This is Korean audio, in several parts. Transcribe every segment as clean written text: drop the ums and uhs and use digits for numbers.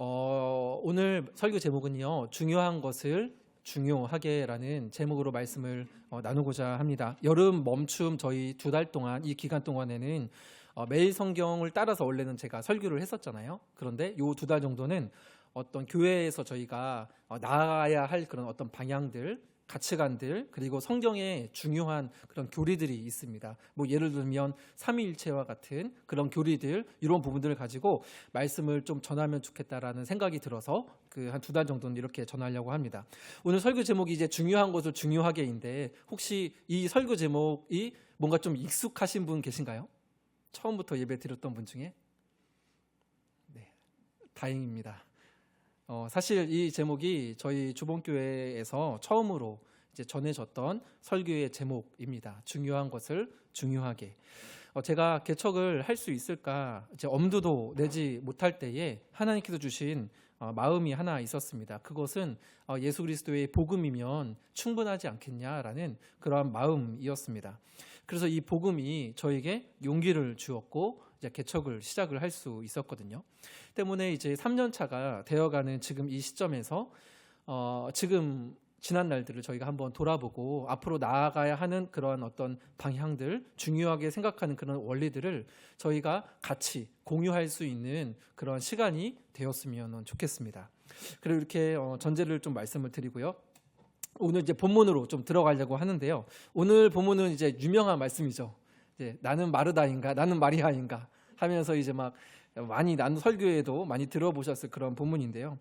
오늘 설교 제목은요, 중요한 것을 중요하게라는 제목으로 말씀을 나누고자 합니다. 여름 멈춤 저희 2달 동안 이 기간 동안에는 매일 성경을 따라서 원래는 제가 설교를 했었잖아요. 그런데 요 2달 정도는 어떤 교회에서 저희가 나아가야 할 그런 어떤 방향들, 가치관들, 그리고 성경에 중요한 그런 교리들이 있습니다. 뭐 예를 들면 삼위일체와 같은 그런 교리들, 이런 부분들을 가지고 말씀을 좀 전하면 좋겠다라는 생각이 들어서 그 한 2달 정도는 이렇게 전하려고 합니다. 오늘 설교 제목이 이제 중요한 것을 중요하게인데, 혹시 이 설교 제목이 뭔가 좀 익숙하신 분 계신가요? 처음부터 예배 드렸던 분 중에? 네, 다행입니다. 사실 이 제목이 저희 주봉교회에서 처음으로 이제 전해졌던 설교의 제목입니다. 중요한 것을 중요하게. 제가 개척을 할 수 있을까 이제 엄두도 내지 못할 때에 하나님께서 주신 마음이 하나 있었습니다. 그것은 예수 그리스도의 복음이면 충분하지 않겠냐라는 그러한 마음이었습니다. 그래서 이 복음이 저에게 용기를 주었고 이제 개척을 시작을 할 수 있었거든요. 때문에 이제 3년 차가 되어가는 지금 이 시점에서 지금 지난 날들을 저희가 한번 돌아보고 앞으로 나아가야 하는 그런 어떤 방향들, 중요하게 생각하는 그런 원리들을 저희가 같이 공유할 수 있는 그런 시간이 되었으면 좋겠습니다. 그리고 이렇게 전제를 좀 말씀을 드리고요. 오늘 이제 본문으로 좀 들어가려고 하는데요. 오늘 본문은 이제 유명한 말씀이죠. 이제 나는 마르다인가, 나는 마리아인가 하면서 이제 막 많이 나눈 설교에도 많이 들어보셨을 그런 본문인데요.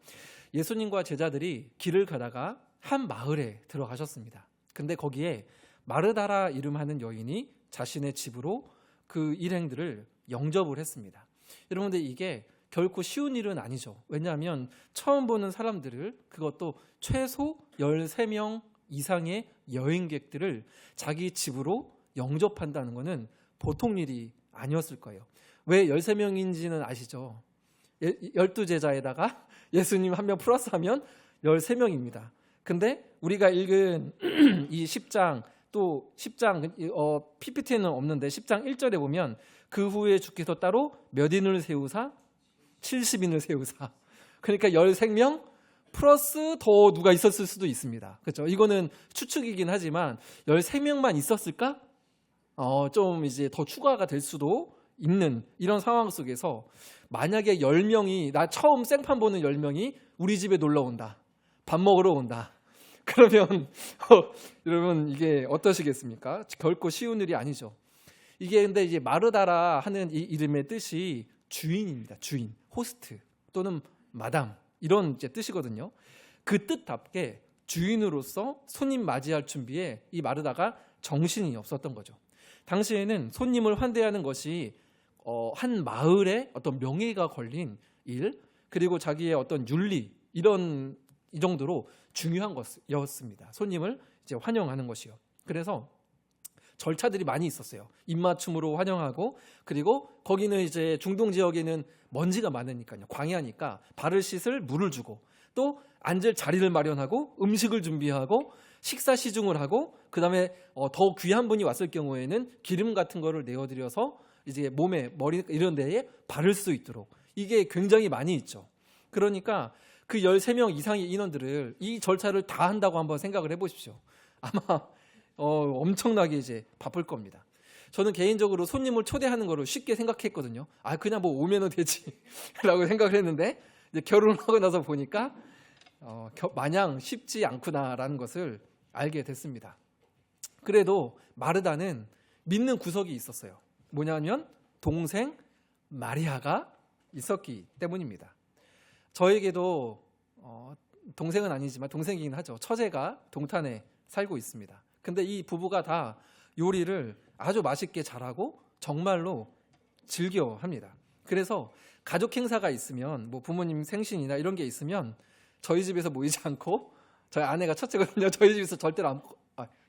예수님과 제자들이 길을 가다가 한 마을에 들어가셨습니다. 근데 거기에 마르다라 이름하는 여인이 자신의 집으로 그 일행들을 영접을 했습니다. 여러분들 이게 결코 쉬운 일은 아니죠. 왜냐하면 처음 보는 사람들을, 그것도 최소 13명 이상의 여행객들을 자기 집으로 영접한다는 것은 보통 일이 아니었을 거예요. 왜 13명인지는 아시죠? 12제자에다가 예수님 1명 플러스하면 13명입니다. 근데 우리가 읽은 이 10장, 또 10장 PPT에는 없는데 10장 1절에 보면 그 후에 주께서 따로 몇 인을 세우사? 70인을 세우사. 그러니까 13명 플러스 더 누가 있었을 수도 있습니다. 그렇죠? 이거는 추측이긴 하지만 13명만 있었을까? 좀 이제 더 추가가 될 수도 있는 이런 상황 속에서 만약에 10명이, 나 처음 생판 보는 10명이 우리 집에 놀러 온다. 밥 먹으러 온다. 그러면 여러분 이게 어떠시겠습니까? 결코 쉬운 일이 아니죠. 이게 근데 이제 마르다라 하는 이 이름의 뜻이 주인입니다. 주인, 호스트 또는 마담 이런 이제 뜻이거든요. 그 뜻답게 주인으로서 손님 맞이할 준비에 이 마르다가 정신이 없었던 거죠. 당시에는 손님을 환대하는 것이 한 마을의 어떤 명예가 걸린 일, 그리고 자기의 어떤 윤리 이 정도로 중요한 것이었습니다. 손님을 이제 환영하는 것이요. 그래서 절차들이 많이 있었어요. 입맞춤으로 환영하고, 그리고 거기는 이제 중동 지역에는 먼지가 많으니까요. 광야니까 발을 씻을 물을 주고, 또 앉을 자리를 마련하고, 음식을 준비하고, 식사 시중을 하고, 그 다음에 더 귀한 분이 왔을 경우에는 기름 같은 거를 내어드려서 이제 몸에, 머리 이런 데에 바를 수 있도록, 이게 굉장히 많이 있죠. 그러니까 그 13명 이상의 인원들을 이 절차를 다 한다고 한번 생각을 해보십시오. 아마 엄청나게 이제 바쁠 겁니다. 저는 개인적으로 손님을 초대하는 거를 쉽게 생각했거든요. 그냥 뭐 오면은 되지 라고 생각을 했는데, 이제 결혼하고 나서 보니까 마냥 쉽지 않구나라는 것을 알게 됐습니다. 그래도 마르다는 믿는 구석이 있었어요. 뭐냐면 동생 마리아가 있었기 때문입니다. 저에게도 동생은 아니지만 동생이긴 하죠. 처제가 동탄에 살고 있습니다. 근데 이 부부가 다 요리를 아주 맛있게 잘하고 정말로 즐겨합니다. 그래서 가족 행사가 있으면, 뭐 부모님 생신이나 이런 게 있으면 저희 집에서 모이지 않고, 저희 아내가 첫째거든요. 저희 집에서 절대로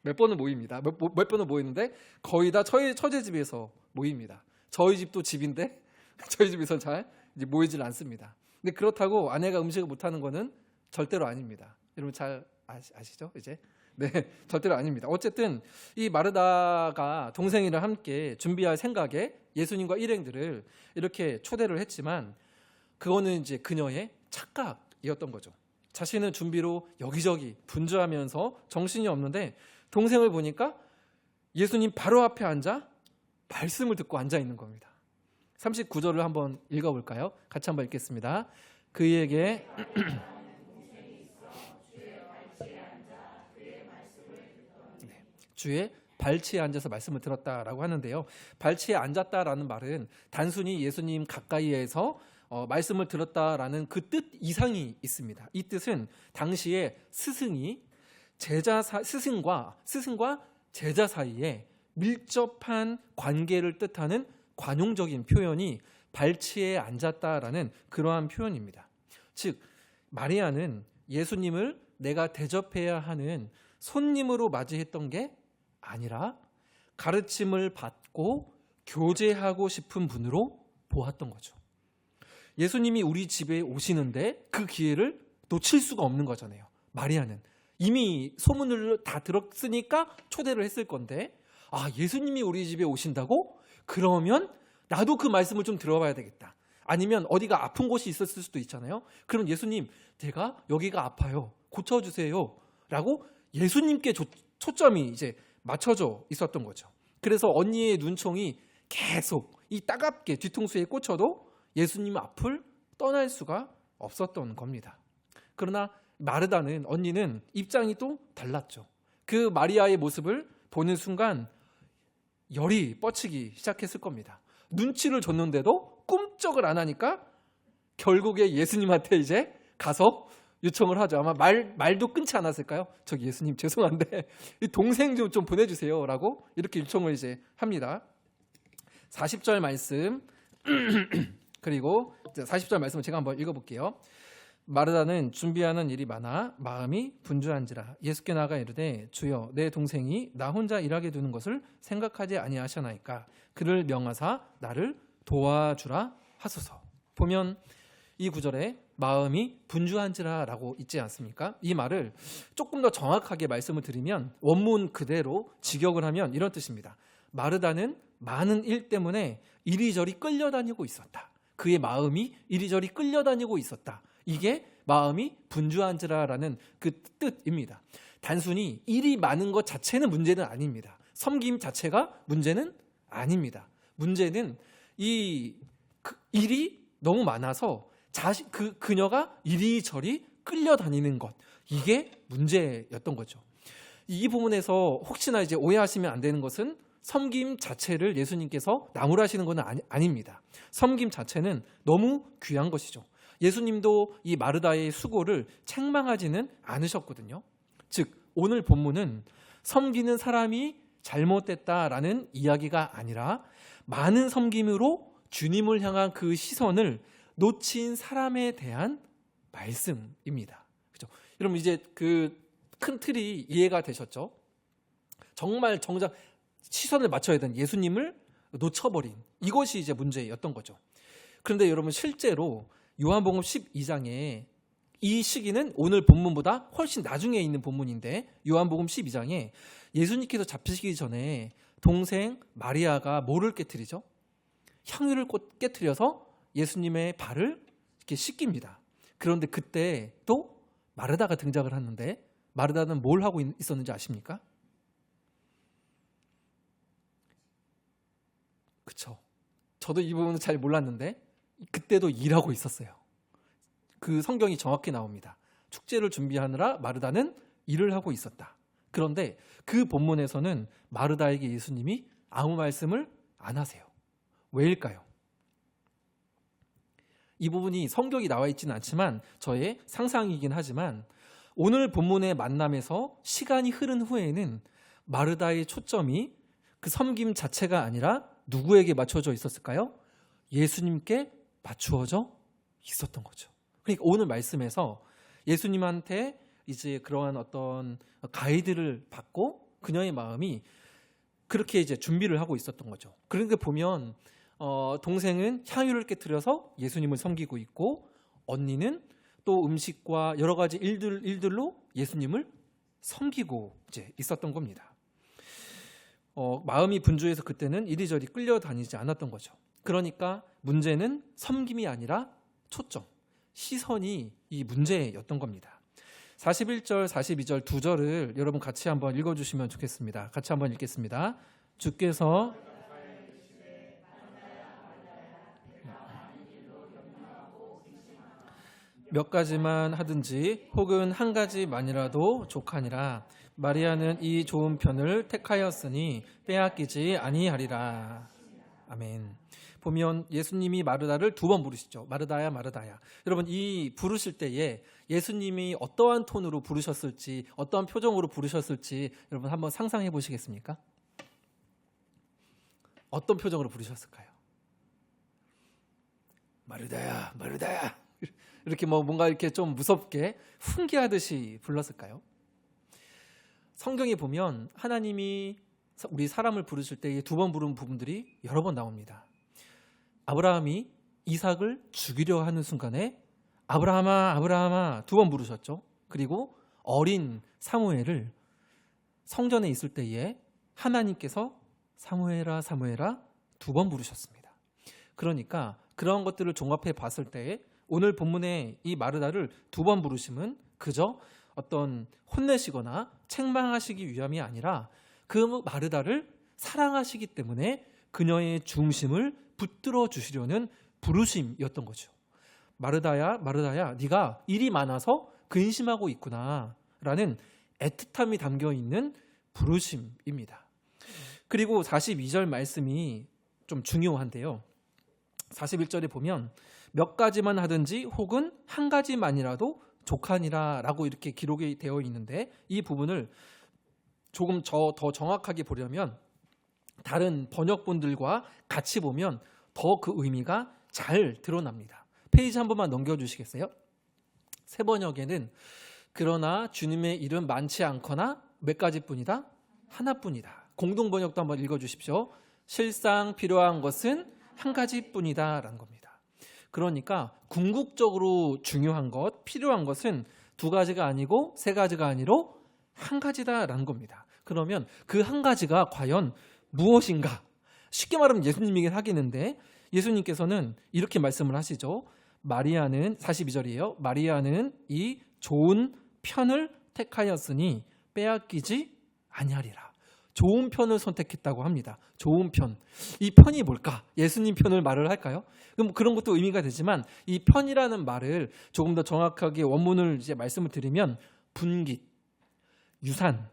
몇 번은 모입니다. 몇 번은 모이는데 거의 다 처제 집에서 모입니다. 저희 집도 집인데 저희 집에서 잘 이제 모이질 않습니다. 근데 그렇다고 아내가 음식을 못하는 거는 절대로 아닙니다. 여러분 잘 아시죠? 이제 네, 절대로 아닙니다. 어쨌든 이 마르다가 동생이랑 함께 준비할 생각에 예수님과 일행들을 이렇게 초대를 했지만, 그거는 이제 그녀의 착각이었던 거죠. 자신은 준비로 여기저기 분주하면서 정신이 없는데 동생을 보니까 예수님 바로 앞에 앉아 말씀을 듣고 앉아 있는 겁니다. 39절을 한번 읽어볼까요? 같이 한번 읽겠습니다. 그에게 주의 발치에 앉아서 말씀을 들었다라고 하는데요. 발치에 앉았다라는 말은 단순히 예수님 가까이에서 말씀을 들었다라는 그 뜻 이상이 있습니다. 이 뜻은 당시에 스승과 제자 사이에 밀접한 관계를 뜻하는 관용적인 표현이 발치에 앉았다라는 그러한 표현입니다. 즉 마리아는 예수님을 내가 대접해야 하는 손님으로 맞이했던 게 아니라 가르침을 받고 교제하고 싶은 분으로 보았던 거죠. 예수님이 우리 집에 오시는데 그 기회를 놓칠 수가 없는 거잖아요. 마리아는 이미 소문을 다 들었으니까 초대를 했을 건데 예수님이 우리 집에 오신다고? 그러면 나도 그 말씀을 좀 들어봐야 되겠다. 아니면 어디가 아픈 곳이 있었을 수도 있잖아요. 그럼 예수님, 제가 여기가 아파요. 고쳐주세요. 라고 예수님께 초점이 이제 맞춰져 있었던 거죠. 그래서 언니의 눈총이 계속 이 따갑게 뒤통수에 꽂혀도 예수님 앞을 떠날 수가 없었던 겁니다. 그러나 마르다는 언니는 입장이 또 달랐죠. 그 마리아의 모습을 보는 순간 열이 뻗치기 시작했을 겁니다. 눈치를 줬는데도 꿈쩍을 안 하니까 결국에 예수님한테 이제 가서 요청을 하죠. 아마 말도 끊지 않았을까요? 저기 예수님 죄송한데 동생 좀 보내주세요 라고 이렇게 요청을 이제 합니다. 40절 말씀 그리고 40절 말씀을 제가 한번 읽어볼게요. 마르다는 준비하는 일이 많아 마음이 분주한지라 예수께 나아가 이르되 주여 내 동생이 나 혼자 일하게 두는 것을 생각하지 아니하시나이까 그를 명하사 나를 도와주라 하소서. 보면 이 구절에 마음이 분주한지라 라고 있지 않습니까? 이 말을 조금 더 정확하게 말씀을 드리면 원문 그대로 직역을 하면 이런 뜻입니다. 마르다는 많은 일 때문에 이리저리 끌려다니고 있었다. 그의 마음이 이리저리 끌려다니고 있었다. 이게 마음이 분주한지라라는 그 뜻입니다. 단순히 일이 많은 것 자체는 문제는 아닙니다. 섬김 자체가 문제는 아닙니다. 문제는 이 일이 너무 많아서 그녀가 이리저리 끌려다니는 것, 이게 문제였던 거죠. 이 부분에서 혹시나 이제 오해하시면 안 되는 것은 섬김 자체를 예수님께서 나무라시는 건 아닙니다. 섬김 자체는 너무 귀한 것이죠. 예수님도 이 마르다의 수고를 책망하지는 않으셨거든요. 즉 오늘 본문은 섬기는 사람이 잘못됐다라는 이야기가 아니라 많은 섬김으로 주님을 향한 그 시선을 놓친 사람에 대한 말씀입니다. 그렇죠? 여러분 이제 그 큰 틀이 이해가 되셨죠? 정말 정작 시선을 맞춰야 되는 예수님을 놓쳐버린 이것이 이제 문제였던 거죠. 그런데 여러분 실제로 요한복음 12장에 이 시기는 오늘 본문보다 훨씬 나중에 있는 본문인데 요한복음 12장에 예수님께서 잡히시기 전에 동생 마리아가 뭐를 깨트리죠? 향유를 깨트려서 예수님의 발을 이렇게 씻깁니다. 그런데 그때 또 마르다가 등장을 하는데 마르다는 뭘 하고 있었는지 아십니까? 그렇죠. 저도 이 부분은 잘 몰랐는데 그때도 일하고 있었어요. 그 성경이 정확히 나옵니다. 축제를 준비하느라 마르다는 일을 하고 있었다. 그런데 그 본문에서는 마르다에게 예수님이 아무 말씀을 안 하세요. 왜일까요? 이 부분이 성경이 나와 있지는 않지만 저의 상상이긴 하지만 오늘 본문의 만남에서 시간이 흐른 후에는 마르다의 초점이 그 섬김 자체가 아니라 누구에게 맞춰져 있었을까요? 예수님께 맞추어져 있었던 거죠. 그러니까 오늘 말씀에서 예수님한테 이제 그러한 어떤 가이드를 받고 그녀의 마음이 그렇게 이제 준비를 하고 있었던 거죠. 그러니까 보면 동생은 향유를 깨트려서 예수님을 섬기고 있고 언니는 또 음식과 여러 가지 일들로 예수님을 섬기고 이제 있었던 겁니다. 마음이 분주해서 그때는 이리저리 끌려다니지 않았던 거죠. 그러니까 문제는 섬김이 아니라 초점, 시선이 이 문제였던 겁니다. 41절, 42절 두 절을 여러분 같이 한번 읽어주시면 좋겠습니다. 같이 한번 읽겠습니다. 주께서 몇 가지만 하든지 혹은 한 가지만이라도 족하니라. 마리아는 이 좋은 편을 택하였으니 빼앗기지 아니하리라. 아멘. 보면 예수님이 마르다를 두 번 부르시죠. 마르다야 마르다야. 여러분 이 부르실 때에 예수님이 어떠한 톤으로 부르셨을지 어떠한 표정으로 부르셨을지 여러분 한번 상상해 보시겠습니까? 어떤 표정으로 부르셨을까요? 마르다야 마르다야 이렇게 뭔가 이렇게 좀 무섭게 훈계하듯이 불렀을까요? 성경에 보면 하나님이 우리 사람을 부르실 때 두 번 부른 부분들이 여러 번 나옵니다. 아브라함이 이삭을 죽이려 하는 순간에 아브라함아 아브라함아 두 번 부르셨죠. 그리고 어린 사무엘을 성전에 있을 때에 하나님께서 사무엘아 사무엘아 두 번 부르셨습니다. 그러니까 그런 것들을 종합해 봤을 때에 오늘 본문의 이 마르다를 두 번 부르심은 그저 어떤 혼내시거나 책망하시기 위함이 아니라 그 마르다를 사랑하시기 때문에 그녀의 중심을 붙들어 주시려는 부르심이었던 거죠. 마르다야 마르다야 네가 일이 많아서 근심하고 있구나 라는 애틋함이 담겨있는 부르심입니다. 그리고 42절 말씀이 좀 중요한데요. 41절에 보면 몇 가지만 하든지 혹은 한 가지만이라도 족하니라 라고 이렇게 기록이 되어 있는데 이 부분을 조금 더 정확하게 보려면 다른 번역본들과 같이 보면 더 그 의미가 잘 드러납니다. 페이지 한 번만 넘겨주시겠어요? 새 번역에는 그러나 주님의 일은 많지 않거나 몇 가지뿐이다? 하나뿐이다. 공동 번역도 한번 읽어주십시오. 실상 필요한 것은 한 가지뿐이다 라는 겁니다. 그러니까 궁극적으로 중요한 것, 필요한 것은 두 가지가 아니고 세 가지가 아니로 한 가지다라는 겁니다. 그러면 그 한 가지가 과연 무엇인가? 쉽게 말하면 예수님이긴 하겠는데 예수님께서는 이렇게 말씀을 하시죠. 마리아는 42절이에요. 마리아는 이 좋은 편을 택하였으니 빼앗기지 아니하리라. 좋은 편을 선택했다고 합니다. 좋은 편. 이 편이 뭘까? 예수님 편을 말을 할까요? 그럼 그런 것도 의미가 되지만 이 편이라는 말을 조금 더 정확하게 원문을 이제 말씀을 드리면 분깃, 유산,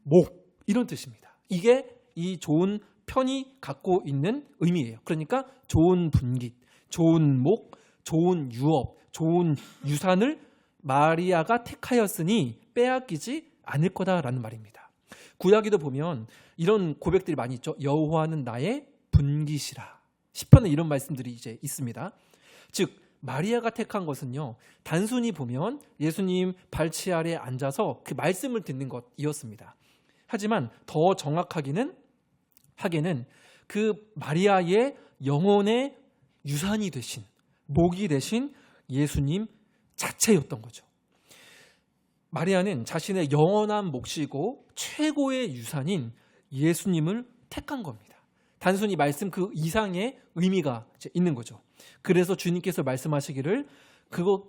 목 이런 뜻입니다. 이게 이 좋은 편이 갖고 있는 의미예요. 그러니까 좋은 분깃, 좋은 목, 좋은 유업, 좋은 유산을 마리아가 택하였으니 빼앗기지 않을 거다라는 말입니다. 구약에도 보면 이런 고백들이 많이 있죠. 여호와는 나의 분깃이라. 시편에 이런 말씀들이 이제 있습니다. 즉 마리아가 택한 것은요. 단순히 보면 예수님 발치 아래 앉아서 그 말씀을 듣는 것이었습니다. 하지만 더 정확하게는 그 마리아의 영혼의 유산이 되신 목이 되신 예수님 자체였던 거죠. 마리아는 자신의 영원한 몫이고 최고의 유산인 예수님을 택한 겁니다. 단순히 말씀 그 이상의 의미가 있는 거죠. 그래서 주님께서 말씀하시기를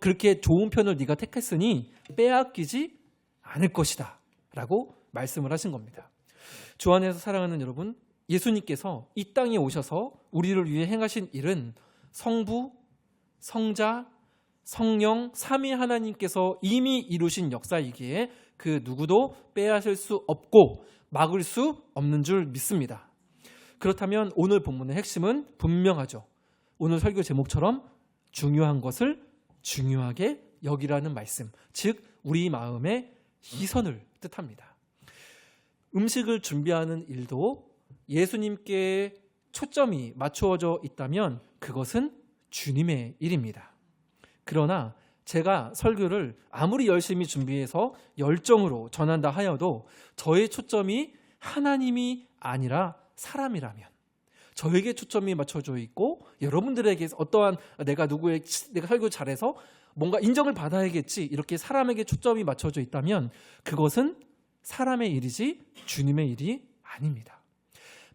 그렇게 좋은 편을 네가 택했으니 빼앗기지 않을 것이다 라고 말씀을 하신 겁니다. 주 안에서 사랑하는 여러분, 예수님께서 이 땅에 오셔서 우리를 위해 행하신 일은 성부, 성자, 성령, 삼위 하나님께서 이미 이루신 역사이기에 그 누구도 빼앗을 수 없고 막을 수 없는 줄 믿습니다. 그렇다면 오늘 본문의 핵심은 분명하죠. 오늘 설교 제목처럼 중요한 것을 중요하게 여기라는 말씀, 즉 우리 마음의 희선을 뜻합니다. 음식을 준비하는 일도 예수님께 초점이 맞추어져 있다면 그것은 주님의 일입니다. 그러나 제가 설교를 아무리 열심히 준비해서 열정으로 전한다 하여도 저의 초점이 하나님이 아니라 사람이라면, 저에게 초점이 맞춰져 있고 여러분들에게 어떠한 내가 설교 잘해서 뭔가 인정을 받아야겠지 이렇게 사람에게 초점이 맞춰져 있다면 그것은 사람의 일이지 주님의 일이 아닙니다.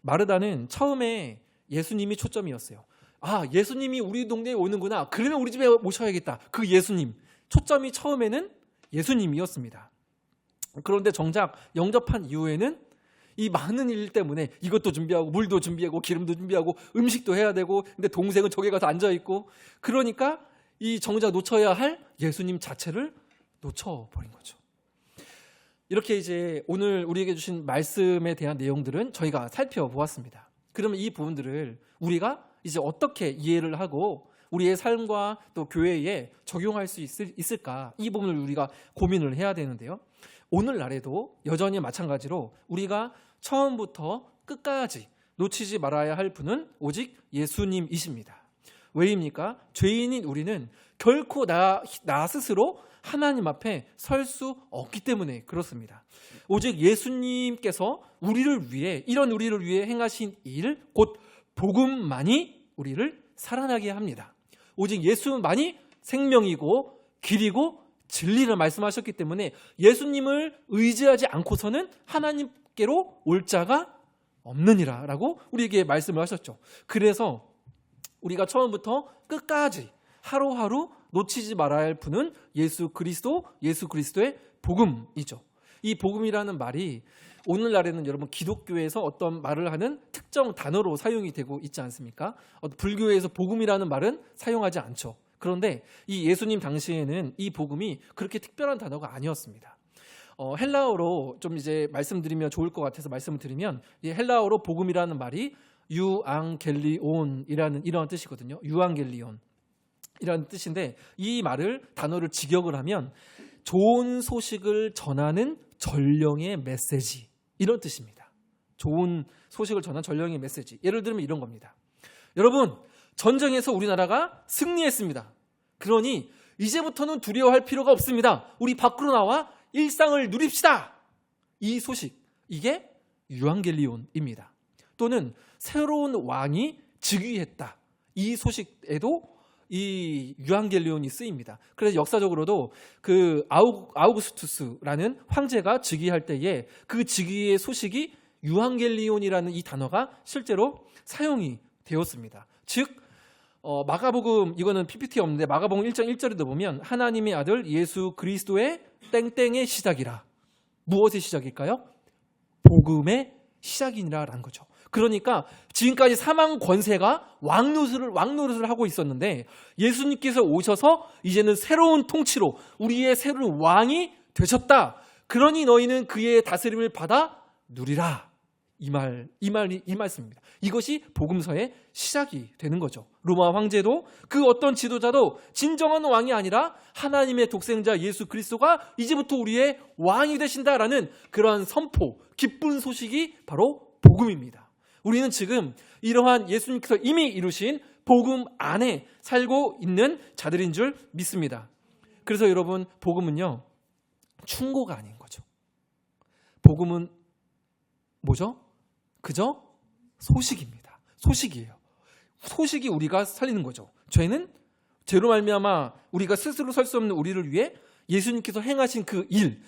마르다는 처음에 예수님이 초점이었어요. 아, 예수님이 우리 동네에 오는구나. 그러면 우리 집에 모셔야겠다. 그 예수님. 초점이 처음에는 예수님이었습니다. 그런데 정작 영접한 이후에는 이 많은 일 때문에 이것도 준비하고 물도 준비하고 기름도 준비하고 음식도 해야 되고, 근데 동생은 저기 가서 앉아있고, 그러니까 이 정작 놓쳐야 할 예수님 자체를 놓쳐버린 거죠. 이렇게 이제 오늘 우리에게 주신 말씀에 대한 내용들은 저희가 살펴보았습니다. 그러면 이 부분들을 우리가 이제 어떻게 이해를 하고 우리의 삶과 또 교회에 적용할 수 있을까, 이 부분을 우리가 고민을 해야 되는데요. 오늘날에도 여전히 마찬가지로 우리가 처음부터 끝까지 놓치지 말아야 할 분은 오직 예수님이십니다. 왜입니까? 죄인인 우리는 결코 나 스스로 하나님 앞에 설 수 없기 때문에 그렇습니다. 오직 예수님께서 우리를 위해, 이런 우리를 위해 행하신 일, 곧 복음만이 우리를 살아나게 합니다. 오직 예수만이 생명이고 길이고 진리를 말씀하셨기 때문에 예수님을 의지하지 않고서는 하나님께로 올 자가 없느니라 라고 우리에게 말씀을 하셨죠. 그래서 우리가 처음부터 끝까지 하루하루 놓치지 말아야 할 분은 예수 그리스도, 예수 그리스도의 복음이죠. 이 복음이라는 말이 오늘날에는 여러분 기독교에서 어떤 말을 하는 특정 단어로 사용이 되고 있지 않습니까? 불교에서 복음이라는 말은 사용하지 않죠. 그런데 이 예수님 당시에는 이 복음이 그렇게 특별한 단어가 아니었습니다. 헬라어로 좀 이제 말씀드리면 좋을 것 같아서 말씀을 드리면, 이 헬라어로 복음이라는 말이 유앙겔리온이라는 이런 뜻이거든요. 유앙겔리온 이라는 뜻인데, 이 말을 단어를 직역을 하면 좋은 소식을 전하는 전령의 메시지, 이런 뜻입니다. 좋은 소식을 전하는 전령의 메시지. 예를 들면 이런 겁니다. 여러분, 전쟁에서 우리나라가 승리했습니다. 그러니 이제부터는 두려워할 필요가 없습니다. 우리 밖으로 나와 일상을 누립시다. 이 소식, 이게 유앙겔리온입니다. 또는 새로운 왕이 즉위했다. 이 소식에도 이 유앙겔리온이 쓰입니다. 그래서 역사적으로도 그 아우구스투스라는 황제가 즉위할 때에 그 즉위의 소식이 유앙겔리온이라는 이 단어가 실제로 사용이 되었습니다. 즉 마가복음, 이거는 PPT에 없는데 마가복음 1장 1절에도 보면 하나님의 아들 예수 그리스도의 땡땡의 시작이라. 무엇의 시작일까요? 복음의 시작이라는 거죠. 그러니까 지금까지 사망 권세가 왕노릇을 하고 있었는데 예수님께서 오셔서 이제는 새로운 통치로 우리의 새로운 왕이 되셨다. 그러니 너희는 그의 다스림을 받아 누리라. 이 말씀입니다. 이것이 복음서의 시작이 되는 거죠. 로마 황제도 그 어떤 지도자도 진정한 왕이 아니라 하나님의 독생자 예수 그리스도가 이제부터 우리의 왕이 되신다라는 그러한 선포, 기쁜 소식이 바로 복음입니다. 우리는 지금 이러한 예수님께서 이미 이루신 복음 안에 살고 있는 자들인 줄 믿습니다. 그래서 여러분, 복음은요, 충고가 아닌 거죠. 복음은 뭐죠? 그저 소식입니다. 소식이에요. 소식이 우리가 살리는 거죠. 죄로 말미암아 우리가 스스로 설 수 없는 우리를 위해 예수님께서 행하신 그 일,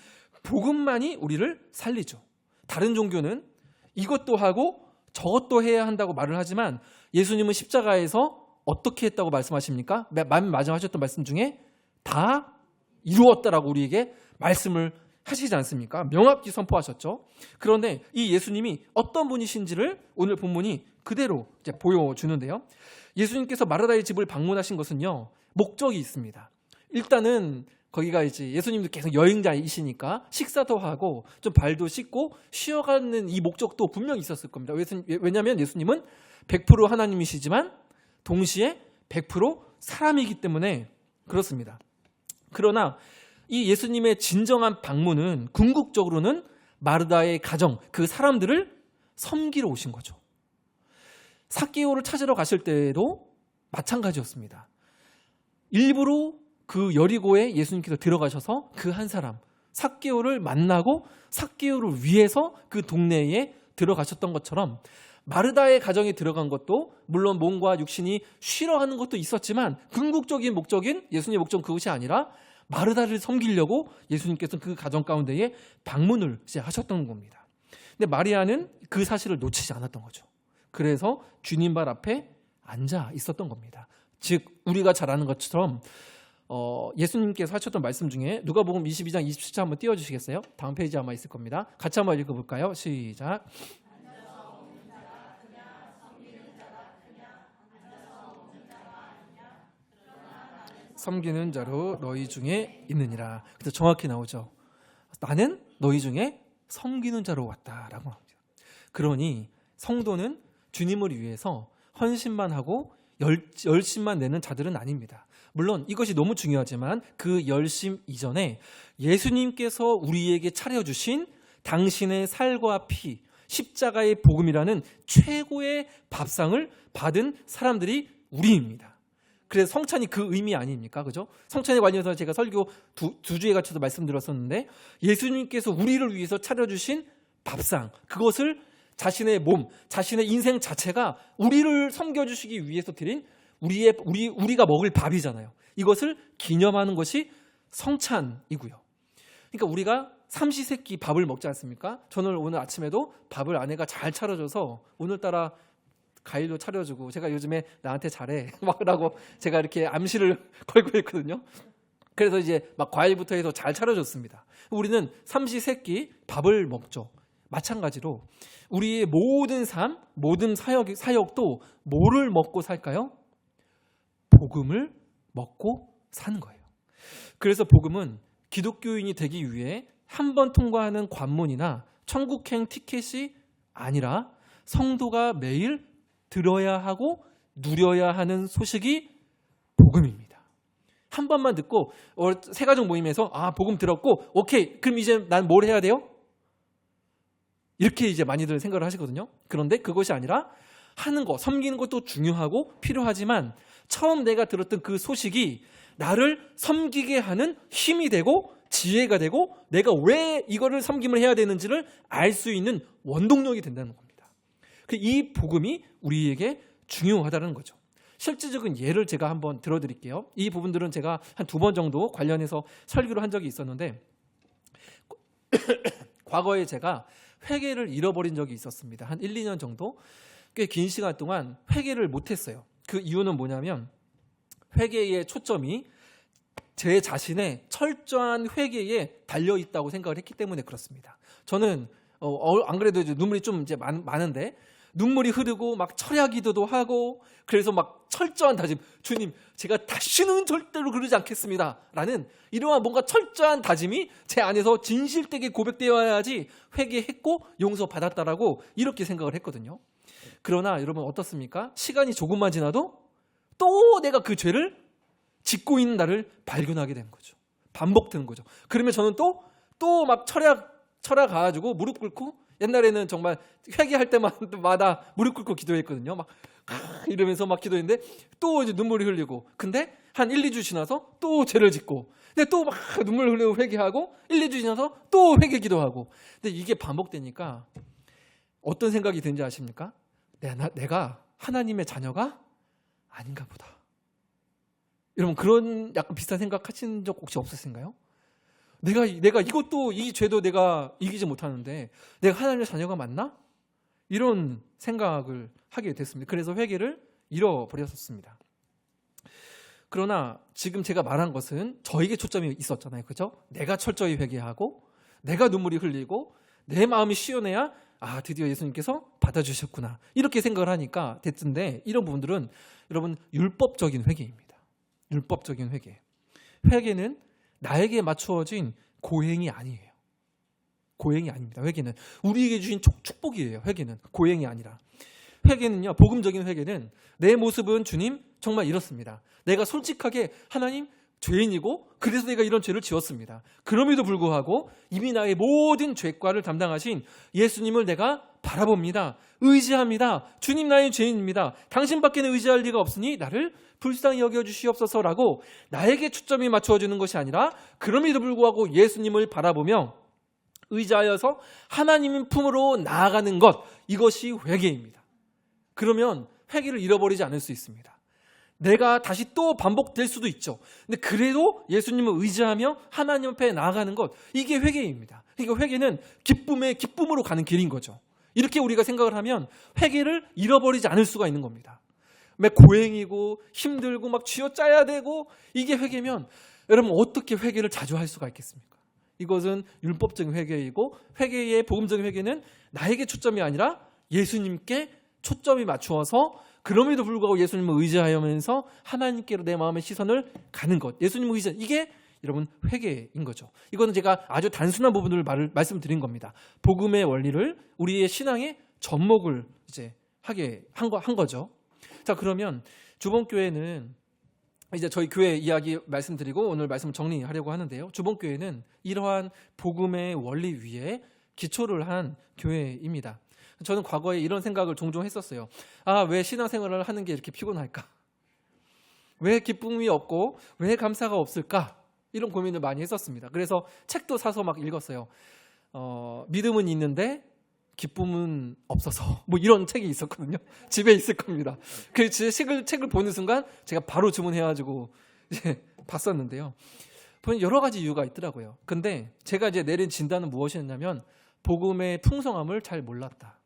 복음만이 우리를 살리죠. 다른 종교는 이것도 하고 저것도 해야 한다고 말을 하지만 예수님은 십자가에서 어떻게 했다고 말씀하십니까? 마지막 하셨던 말씀 중에 다 이루었다라고 우리에게 말씀을 하시지 않습니까? 명확히 선포하셨죠. 그런데 이 예수님이 어떤 분이신지를 오늘 본문이 그대로 이제 보여주는데요. 예수님께서 마르다의 집을 방문하신 것은요, 목적이 있습니다. 일단은 거기가 이제 예수님도 계속 여행자이시니까 식사도 하고 좀 발도 씻고 쉬어가는 이 목적도 분명히 있었을 겁니다. 왜냐하면 예수님은 100% 하나님이시지만 동시에 100% 사람이기 때문에 그렇습니다. 그러나 이 예수님의 진정한 방문은 궁극적으로는 마르다의 가정, 그 사람들을 섬기러 오신 거죠. 삭개오를 찾으러 가실 때에도 마찬가지였습니다. 일부러 그 여리고에 예수님께서 들어가셔서 그 한 사람 삭개오를 만나고 삭개오를 위해서 그 동네에 들어가셨던 것처럼 마르다의 가정에 들어간 것도 물론 몸과 육신이 쉬러 하는 것도 있었지만 궁극적인 목적인 예수님의 목적은 그것이 아니라 마르다를 섬기려고 예수님께서 그 가정 가운데에 방문을 하셨던 겁니다. 근데 마리아는 그 사실을 놓치지 않았던 거죠. 그래서 주님 발 앞에 앉아 있었던 겁니다. 즉 우리가 잘 아는 것처럼 예수님께서 하셨던 말씀 중에 누가복음 22장 27절 한번 띄워주시겠어요? 다음 페이지 아마 있을 겁니다. 같이 한번 읽어볼까요? 시작. 섬기는 자로 너희 중에 있느니라. 그래서 정확히 나오죠. 나는 너희 중에 섬기는 자로 왔다라고 합니다. 그러니 성도는 주님을 위해서 헌신만 하고 열심만 내는 자들은 아닙니다. 물론 이것이 너무 중요하지만 그 열심 이전에 예수님께서 우리에게 차려주신 당신의 살과 피, 십자가의 복음이라는 최고의 밥상을 받은 사람들이 우리입니다. 그래서 성찬이 그 의미 아닙니까? 그죠? 성찬에 관련해서 제가 설교 두 주에 걸쳐서 말씀드렸었는데 예수님께서 우리를 위해서 차려주신 밥상, 그것을 자신의 몸, 자신의 인생 자체가 우리를 섬겨주시기 위해서 드린 우리가 먹을 밥이잖아요. 이것을 기념하는 것이 성찬이고요. 그러니까 우리가 삼시세끼 밥을 먹지 않습니까? 저는 오늘 아침에도 밥을 아내가 잘 차려줘서 오늘따라 과일도 차려주고 제가 요즘에 나한테 잘해 막라고 제가 이렇게 암시를 걸고 있거든요. 그래서 이제 막 과일부터 해서 잘 차려줬습니다. 우리는 삼시세끼 밥을 먹죠. 마찬가지로 우리의 모든 삶, 모든 사역도 뭐를 먹고 살까요? 복음을 먹고 사는 거예요. 그래서 복음은 기독교인이 되기 위해 한 번 통과하는 관문이나 천국행 티켓이 아니라 성도가 매일 들어야 하고 누려야 하는 소식이 복음입니다. 한 번만 듣고 새가족 모임에서 복음 들었고 오케이 그럼 이제 난 뭘 해야 돼요? 이렇게 이제 많이들 생각을 하시거든요. 그런데 그것이 아니라 하는 거, 섬기는 것도 중요하고 필요하지만 처음 내가 들었던 그 소식이 나를 섬기게 하는 힘이 되고 지혜가 되고 내가 왜 이거를 섬김을 해야 되는지를 알 수 있는 원동력이 된다는 겁니다. 이 복음이 우리에게 중요하다는 거죠. 실질적인 예를 제가 한번 들어드릴게요. 이 부분들은 제가 한 2번 정도 관련해서 설교를 한 적이 있었는데 과거에 제가 회개를 잃어버린 적이 있었습니다. 한 1, 2년 정도 꽤 긴 시간 동안 회개를 못했어요. 그 이유는 뭐냐면 회개의 초점이 제 자신의 철저한 회개에 달려있다고 생각을 했기 때문에 그렇습니다. 저는 안 그래도 이제 눈물이 좀 이제 많은데 눈물이 흐르고 막 철야기도도 하고 그래서 막 철저한 다짐, 주님 제가 다시는 절대로 그러지 않겠습니다 라는 이러한 뭔가 철저한 다짐이 제 안에서 진실되게 고백되어야지 회개했고 용서받았다라고 이렇게 생각을 했거든요. 그러나 여러분 어떻습니까? 시간이 조금만 지나도 또 내가 그 죄를 짓고 있는 나를 발견하게 되는 거죠. 반복되는 거죠. 그러면 저는 또 막 철야 가가지고 무릎 꿇고 옛날에는 정말 회개할 때마다 무릎 꿇고 기도했거든요. 막 이러면서 막 기도했는데 또 이제 눈물이 흘리고 근데 한 1, 2주 지나서 또 죄를 짓고 근데 또 막 눈물 흘리고 회개하고 1, 2주 지나서 또 회개 기도하고 근데 이게 반복되니까 어떤 생각이 드는지 아십니까? 내가 하나님의 자녀가 아닌가 보다. 여러분 그런 약간 비슷한 생각 하신 적 혹시 없으신가요? 내가 이것도 이 죄도 내가 이기지 못하는데 내가 하나님의 자녀가 맞나? 이런 생각을 하게 됐습니다. 그래서 회개를 잃어버렸었습니다. 그러나 지금 제가 말한 것은 저에게 초점이 있었잖아요. 그죠? 내가 철저히 회개하고 내가 눈물이 흘리고 내 마음이 시원해야 드디어 예수님께서 받아주셨구나 이렇게 생각을 하니까 됐는데 이런 부분들은 여러분 율법적인 회개입니다. 율법적인 회개. 회개는 나에게 맞추어진 고행이 아니에요. 고행이 아닙니다. 회개는 우리에게 주신 축복이에요. 회개는 고행이 아니라. 회개는요. 복음적인 회개는 내 모습은 주님 정말 이렇습니다. 내가 솔직하게 하나님 죄인이고 그래서 내가 이런 죄를 지었습니다. 그럼에도 불구하고 이미 나의 모든 죄과를 담당하신 예수님을 내가 바라봅니다. 의지합니다. 주님 나의 죄인입니다. 당신밖에는 의지할 리가 없으니 나를 불쌍히 여겨주시옵소서라고 나에게 초점이 맞추어지는 것이 아니라 그럼에도 불구하고 예수님을 바라보며 의지하여서 하나님 품으로 나아가는 것 이것이 회개입니다. 그러면 회개를 잃어버리지 않을 수 있습니다. 내가 다시 또 반복될 수도 있죠. 근데 그래도 예수님을 의지하며 하나님 앞에 나아가는 것 이게 회개입니다. 그러니까 회개는 기쁨으로 가는 길인 거죠. 이렇게 우리가 생각을 하면 회개를 잃어버리지 않을 수가 있는 겁니다. 막 고행이고 힘들고 막 쥐어짜야 되고 이게 회개면 여러분 어떻게 회개를 자주 할 수가 있겠습니까? 이것은 율법적인 회개이고 회개의 복음적인 회개는 나에게 초점이 아니라 예수님께 초점이 맞추어서 그럼에도 불구하고 예수님을 의지하면서 하나님께로 내 마음의 시선을 가는 것. 예수님을 의지 이게 여러분 회개인 거죠. 이거는 제가 아주 단순한 부분을 말씀드린 겁니다. 복음의 원리를 우리의 신앙의 접목을 이제 하게 한 거죠. 자, 그러면 주본교회는 이제 저희 교회 이야기 말씀드리고 오늘 말씀 정리하려고 하는데요. 주본교회는 이러한 복음의 원리 위에 기초를 한 교회입니다. 저는 과거에 이런 생각을 종종 했었어요. 왜 신앙생활을 하는 게 이렇게 피곤할까? 왜 기쁨이 없고 왜 감사가 없을까? 이런 고민을 많이 했었습니다. 그래서 책도 사서 막 읽었어요. 믿음은 있는데 기쁨은 없어서 뭐 이런 책이 있었거든요. 집에 있을 겁니다. 그 책을 보는 순간 제가 바로 주문해가지고 이제 봤었는데요. 보면 여러 가지 이유가 있더라고요. 근데 제가 이제 내린 진단은 무엇이었냐면 복음의 풍성함을 잘 몰랐다.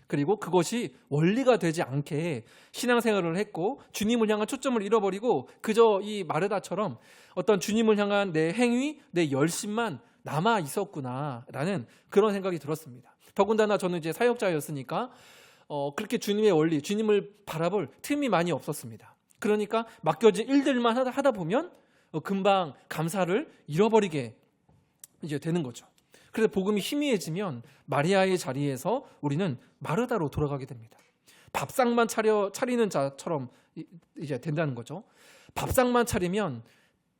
그리고 그것이 원리가 되지 않게 신앙생활을 했고 주님을 향한 초점을 잃어버리고 그저 이 마르다처럼 어떤 주님을 향한 내 행위, 내 열심만 남아 있었구나라는 그런 생각이 들었습니다. 더군다나 저는 이제 사역자였으니까 그렇게 주님의 원리, 주님을 바라볼 틈이 많이 없었습니다. 그러니까 맡겨진 일들만 하다 보면 금방 감사를 잃어버리게 이제 되는 거죠. 그래서 복음이 희미해지면 마리아의 자리에서 우리는 마르다로 돌아가게 됩니다. 밥상만 차리는 자처럼 이제 된다는 거죠. 밥상만 차리면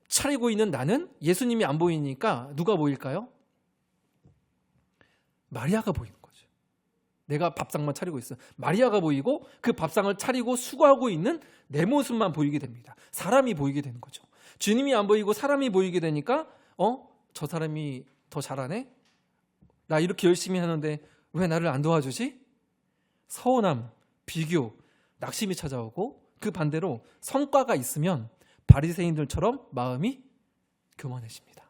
차리고 있는 나는 예수님이 안 보이니까 누가 보일까요? 마리아가 보이는 거죠. 내가 밥상만 차리고 있어. 마리아가 보이고 그 밥상을 차리고 수고하고 있는 내 모습만 보이게 됩니다. 사람이 보이게 되는 거죠. 주님이 안 보이고 사람이 보이게 되니까 저 사람이 더 잘하네? 나 이렇게 열심히 하는데 왜 나를 안 도와주지? 서운함, 비교, 낙심이 찾아오고 그 반대로 성과가 있으면 바리새인들처럼 마음이 교만해집니다.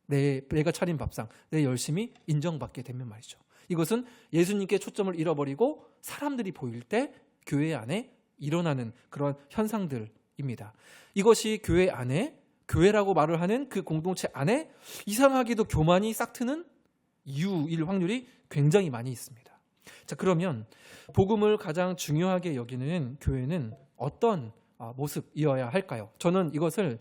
내가 차린 밥상, 내 열심이 인정받게 되면 말이죠. 이것은 예수님께 초점을 잃어버리고 사람들이 보일 때 교회 안에 일어나는 그런 현상들입니다. 이것이 교회 안에, 교회라고 말을 하는 그 공동체 안에 이상하게도 교만이 싹트는 이유일 확률이 굉장히 많이 있습니다. 자, 그러면 복음을 가장 중요하게 여기는 교회는 어떤 모습이어야 할까요? 저는 이것을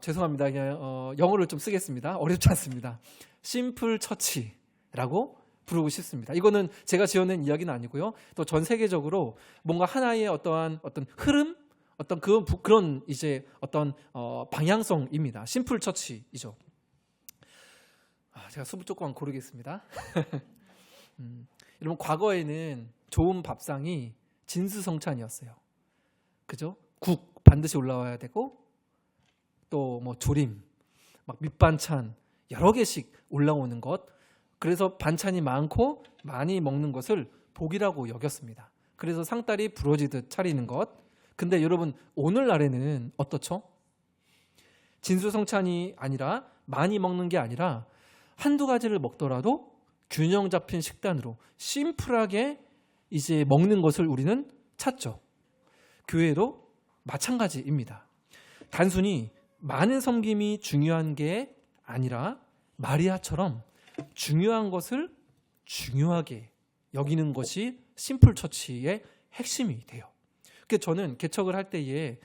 죄송합니다. 그냥 영어를 좀 쓰겠습니다. 어렵지 않습니다. 심플 처치라고 부르고 싶습니다. 이거는 제가 지어낸 이야기는 아니고요. 또 전 세계적으로 뭔가 하나의 어떤 흐름, 어떤 그런 이제 어떤 방향성입니다. 심플 처치이죠. 제가 수부 조금 고르겠습니다. 여러분 과거에는 좋은 밥상이 진수성찬이었어요. 그죠? 국 반드시 올라와야 되고 또 뭐 조림, 막 밑반찬 여러 개씩 올라오는 것. 그래서 반찬이 많고 많이 먹는 것을 복이라고 여겼습니다. 그래서 상다리 부러지듯 차리는 것. 근데 여러분 오늘날에는 어떻죠? 진수성찬이 아니라 많이 먹는 게 아니라 한두 가지를 먹더라도 균형 잡힌 식단으로 심플하게 이제 먹는 것을 우리는 찾죠. 교회도 마찬가지입니다. 단순히 많은 섬김이 중요한 게 아니라 마리아처럼 중요한 것을 중요하게 여기는 것이 심플 처치의 핵심이 돼요. 그래서 저는 개척을 할 때에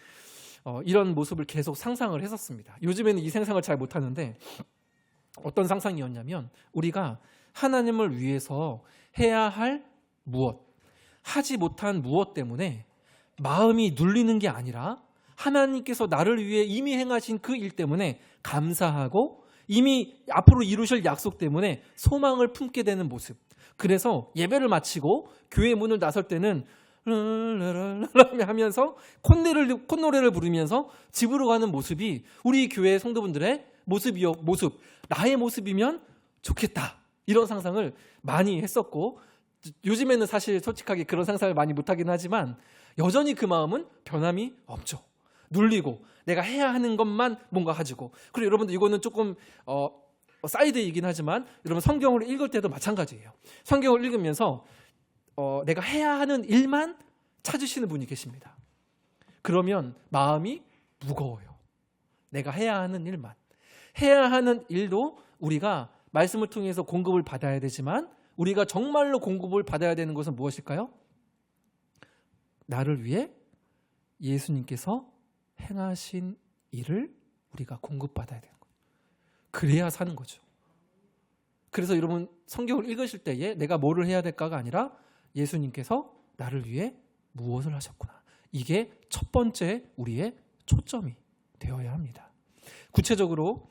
이런 모습을 계속 상상을 했었습니다. 요즘에는 이 상상을 잘 못하는데 어떤 상상이었냐면 우리가 하나님을 위해서 해야 할 무엇, 하지 못한 무엇 때문에 마음이 눌리는 게 아니라 하나님께서 나를 위해 이미 행하신 그 일 때문에 감사하고 이미 앞으로 이루실 약속 때문에 소망을 품게 되는 모습. 그래서 예배를 마치고 교회 문을 나설 때는 하면서 콧노래를 부르면서 집으로 가는 모습이 우리 교회 성도분들의 모습, 나의 모습이면 좋겠다. 이런 상상을 많이 했었고 요즘에는 사실 솔직하게 그런 상상을 많이 못하긴 하지만 여전히 그 마음은 변함이 없죠. 눌리고 내가 해야 하는 것만 뭔가 가지고. 그리고 여러분들 이거는 조금 사이드이긴 하지만 여러분 성경을 읽을 때도 마찬가지예요. 성경을 읽으면서 내가 해야 하는 일만 찾으시는 분이 계십니다. 그러면 마음이 무거워요. 내가 해야 하는 일만. 해야 하는 일도 우리가 말씀을 통해서 공급을 받아야 되지만 우리가 정말로 공급을 받아야 되는 것은 무엇일까요? 나를 위해 예수님께서 행하신 일을 우리가 공급받아야 되는 거예요. 그래야 사는 거죠. 그래서 여러분 성경을 읽으실 때에 내가 뭐를 해야 될까가 아니라 예수님께서 나를 위해 무엇을 하셨구나. 이게 첫 번째 우리의 초점이 되어야 합니다. 구체적으로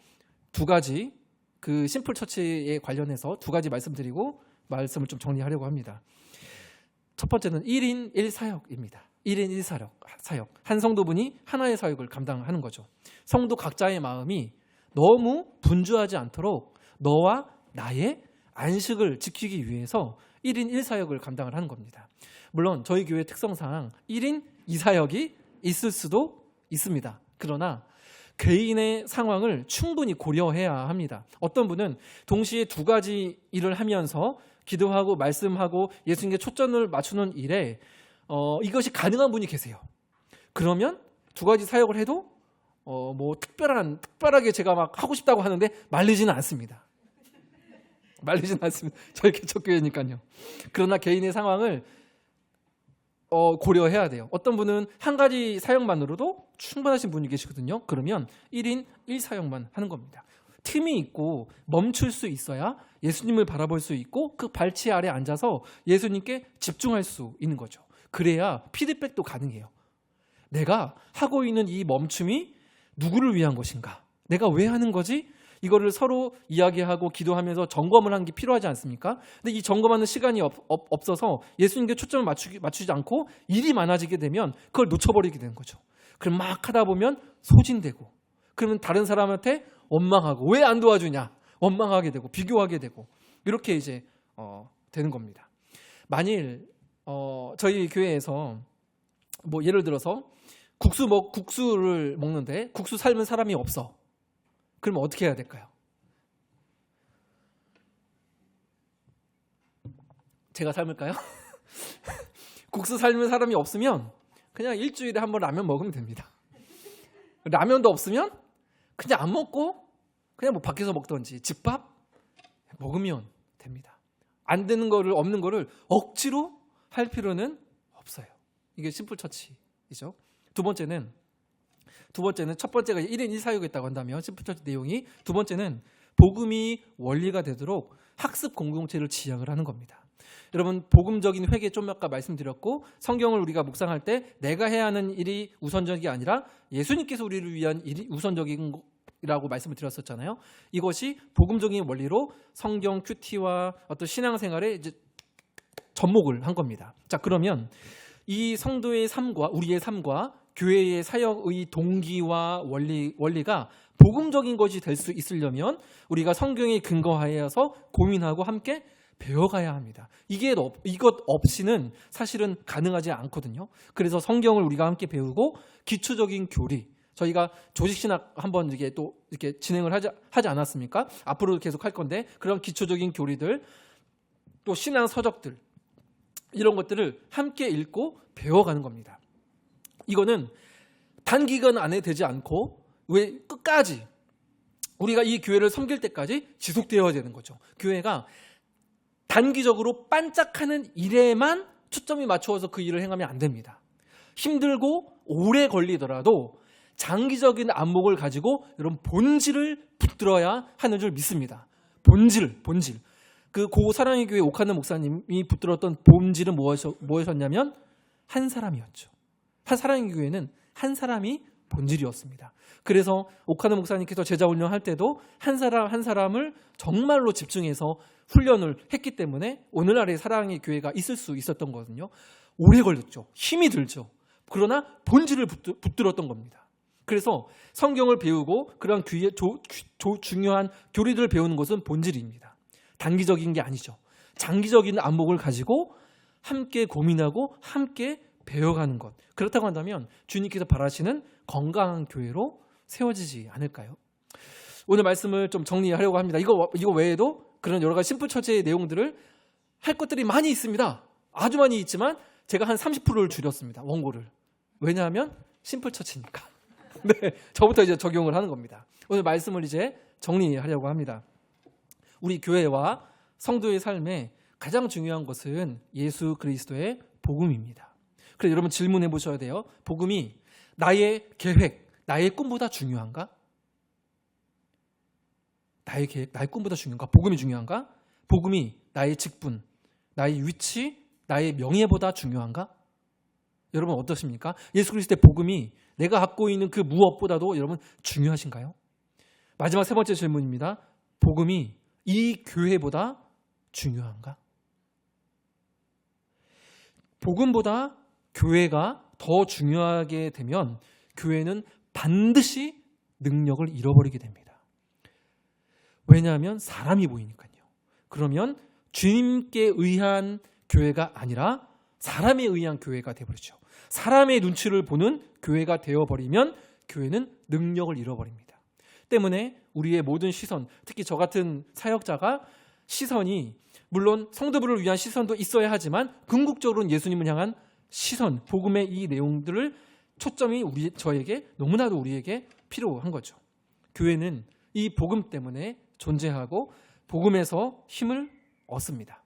두 가지 그 심플 처치에 관련해서 두 가지 말씀드리고 말씀을 좀 정리하려고 합니다. 첫 번째는 1인 1사역입니다. 1인 1사역. 한 성도분이 하나의 사역을 감당하는 거죠. 성도 각자의 마음이 너무 분주하지 않도록 너와 나의 안식을 지키기 위해서 1인 1사역을 감당을 하는 겁니다. 물론 저희 교회 특성상 1인 2사역이 있을 수도 있습니다. 그러나 개인의 상황을 충분히 고려해야 합니다. 어떤 분은 동시에 두 가지 일을 하면서 기도하고 말씀하고 예수님께 초점을 맞추는 일에 이것이 가능한 분이 계세요. 그러면 두 가지 사역을 해도 뭐 특별하게 제가 막 하고 싶다고 하는데 말리지는 않습니다. 저희 개척교회니까요. 그러나 개인의 상황을 고려해야 돼요. 어떤 분은 한 가지 사역만으로도 충분하신 분이 계시거든요. 그러면 1인 1사역만 하는 겁니다. 틈이 있고 멈출 수 있어야 예수님을 바라볼 수 있고 그 발치 아래 앉아서 예수님께 집중할 수 있는 거죠. 그래야 피드백도 가능해요. 내가 하고 있는 이 멈춤이 누구를 위한 것인가? 내가 왜 하는 거지? 이거를 서로 이야기하고 기도하면서 점검을 하는 게 필요하지 않습니까? 근데 이 점검하는 시간이 없어서 예수님께 초점을 맞추지 않고 일이 많아지게 되면 그걸 놓쳐버리게 되는 거죠. 그럼 막 하다 보면 소진되고 그러면 다른 사람한테 원망하고 왜 안 도와주냐? 원망하게 되고 비교하게 되고 이렇게 이제 되는 겁니다. 만일 저희 교회에서 뭐 예를 들어서 국수를 먹는데 국수 삶은 사람이 없어. 그러면 어떻게 해야 될까요? 제가 삶을까요? 국수 삶은 사람이 없으면 그냥 일주일에 한 번 라면 먹으면 됩니다. 라면도 없으면 그냥 안 먹고 그냥 뭐 밖에서 먹던지 집밥 먹으면 됩니다. 안 되는 거를 없는 거를 억지로 할 필요는 없어요. 이게 심플 처치이죠. 두 번째는 첫 번째가 1인 1사역이었다고 한다면 심플 처치 내용이 두 번째는 복음이 원리가 되도록 학습 공동체를 지향을 하는 겁니다. 여러분 복음적인 회개 좀 아까 말씀드렸고 성경을 우리가 묵상할 때 내가 해야 하는 일이 우선적이 아니라 예수님께서 우리를 위한 일이 우선적인 이라고 말씀을 드렸었잖아요. 이것이 복음적인 원리로 성경 큐티와 어떤 신앙생활에 이제 접목을 한 겁니다. 자, 그러면 이 성도의 삶과 우리의 삶과 교회의 사역의 동기와 원리가 복음적인 것이 될 수 있으려면 우리가 성경에 근거하여서 고민하고 함께 배워가야 합니다. 이것 없이는 사실은 가능하지 않거든요. 그래서 성경을 우리가 함께 배우고 기초적인 교리, 저희가 조직신학 한번 이렇게 진행을 하지 않았습니까? 앞으로 계속 할 건데 그런 기초적인 교리들 또 신앙 서적들 이런 것들을 함께 읽고 배워가는 겁니다. 이거는 단기간 안에 되지 않고 왜 끝까지 우리가 이 교회를 섬길 때까지 지속되어야 되는 거죠. 교회가 단기적으로 반짝하는 일에만 초점이 맞추어서 그 일을 행하면 안 됩니다. 힘들고 오래 걸리더라도 장기적인 안목을 가지고 이런 본질을 붙들어야 하는 줄 믿습니다. 본질. 그 사랑의 교회 옥하는 목사님이 붙들었던 본질은 무엇이었냐면 한 사람이었죠. 사랑의 교회는 한 사람이 본질이었습니다. 그래서 옥하는 목사님께서 제자 훈련할 때도 한 사람을 정말로 집중해서 훈련을 했기 때문에 오늘날의 사랑의 교회가 있을 수 있었던 거거든요. 오래 걸렸죠. 힘이 들죠. 그러나 본질을 붙들었던 겁니다. 그래서 성경을 배우고 그런 중요한 교리들을 배우는 것은 본질입니다. 단기적인 게 아니죠. 장기적인 안목을 가지고 함께 고민하고 함께 배워가는 것. 그렇다고 한다면 주님께서 바라시는 건강한 교회로 세워지지 않을까요? 오늘 말씀을 좀 정리하려고 합니다. 이거 외에도 그런 여러 가지 심플 처치의 내용들을 할 것들이 많이 있습니다. 아주 많이 있지만 제가 한 30%를 줄였습니다. 원고를. 왜냐하면 심플 처치니까. 네, 저부터 이제 적용을 하는 겁니다. 오늘 말씀을 이제 정리하려고 합니다. 우리 교회와 성도의 삶에 가장 중요한 것은 예수 그리스도의 복음입니다. 그래서 여러분 질문해 보셔야 돼요. 복음이 나의 계획, 나의 꿈보다 중요한가? 나의 계획, 나의 꿈보다 중요한가? 복음이 중요한가? 복음이 나의 직분, 나의 위치, 나의 명예보다 중요한가? 여러분 어떠십니까? 예수 그리스도의 복음이 내가 갖고 있는 그 무엇보다도 여러분 중요하신가요? 마지막 세 번째 질문입니다. 복음이 이 교회보다 중요한가? 복음보다 교회가 더 중요하게 되면 교회는 반드시 능력을 잃어버리게 됩니다. 왜냐하면 사람이 보이니까요. 그러면 주님께 의한 교회가 아니라 사람에 의한 교회가 되어버리죠. 사람의 눈치를 보는 교회가 되어버리면 교회는 능력을 잃어버립니다. 때문에 우리의 모든 시선, 특히 저 같은 사역자가 시선이 물론 성도들을 위한 시선도 있어야 하지만 궁극적으로는 예수님을 향한 시선, 복음의 이 내용들을 초점이 저에게 너무나도 우리에게 필요한 거죠. 교회는 이 복음 때문에 존재하고 복음에서 힘을 얻습니다.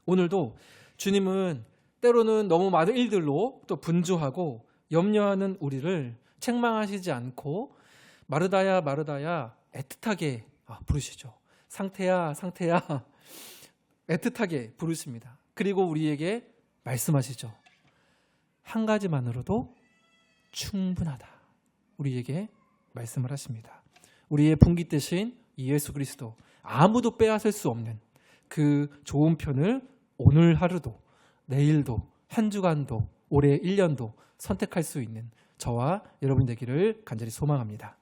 오늘도 주님은 때로는 너무 많은 일들로 또 분주하고 염려하는 우리를 책망하시지 않고 마르다야 마르다야 애틋하게 부르시죠. 상태야 상태야 애틋하게 부르십니다. 그리고 우리에게 말씀하시죠. 한 가지만으로도 충분하다. 우리에게 말씀을 하십니다. 우리의 분깃대신 예수 그리스도, 아무도 빼앗을 수 없는 그 좋은 편을 오늘 하루도, 내일도, 한 주간도, 올해 1년도 선택할 수 있는 저와 여러분 되기를 간절히 소망합니다.